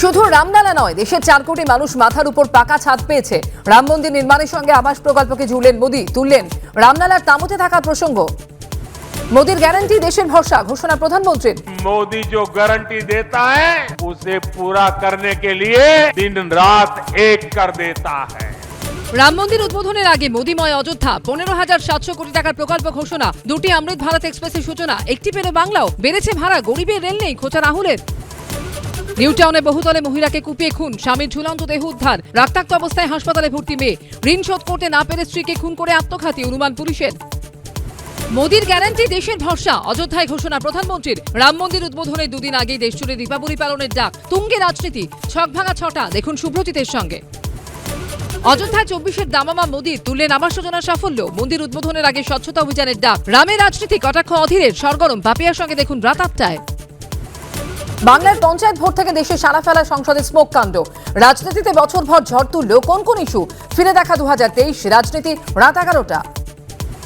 শুধু রামলালা নয়, দেশের 4 কোটি মানুষ মাথার উপর পাকা ছাদ পেয়েছে। রাম মন্দির নির্মাণের সঙ্গে আবাস প্রকল্পকে জুড়লেন মোদী, তুললেন রামলালার তাঁবুতে থাকার প্রসঙ্গ। मोदी गारंटी देशेर भरोसा घोषणा प्रधानमंत्री। मोदी जो गारंटी देता है उसे पूरा करने के लिए दिन रात एक कर देता है। রাম মন্দির উদ্বোধনের আগে মোদিময় অযোধ্যা, 15,700 কোটি টাকার প্রকল্প ঘোষণা, 2টি অমৃত ভারত এক্সপ্রেসের সূচনা, একটি পেল বাংলাও, বেড়েছে ভাড়া, গরিবের রেল নেই, খোঁচা রাহুলের। নিউ টাউনে বহুতলে মহিলাকে কুপিয়ে খুন, স্বামীর ঝুলন্ত দেহ উদ্ধার, রক্তাক্ত অবস্থায় হাসপাতালে ভর্তি মেয়ে, ঋণ শোধ করতে না পেরে স্ত্রীকে খুন করে আত্মঘাতী, অনুমান পুলিশের। মোদির গ্যারান্টি দেশের ভরসা, অযোধ্যায় ঘোষণা প্রধানমন্ত্রীর। রাম মন্দির উদ্বোধনের দুদিন আগেই দেশজুড়ে দীপাবলি পালনের ডাক, তুঙ্গে রাজনীতি, ছকভাঙা ছটা, দেখুন শুভ্রজিতের সঙ্গে। অযোধ্যায় 24-এর দামামা মোদী, তুললেন আবাস যোজনার সাফল্য, মন্দির উদ্বোধনের আগে স্বচ্ছতা অভিযানের ডাক, রামের রাজনীতি, কটাক্ষ অধীরের, সরগরম পাপিয়ার সঙ্গে দেখুন রাত 8টায়। বাংলার পঞ্চায়েত ভোট থেকে দেশে সারা ফেলা সংসদে স্মোক কাণ্ড, রাজনীতিতে বছরভর ঝড় তুললেও কোন কোন ইস্যু, ফিরে দেখা 2023 রাজনীতি, রাত 11টা।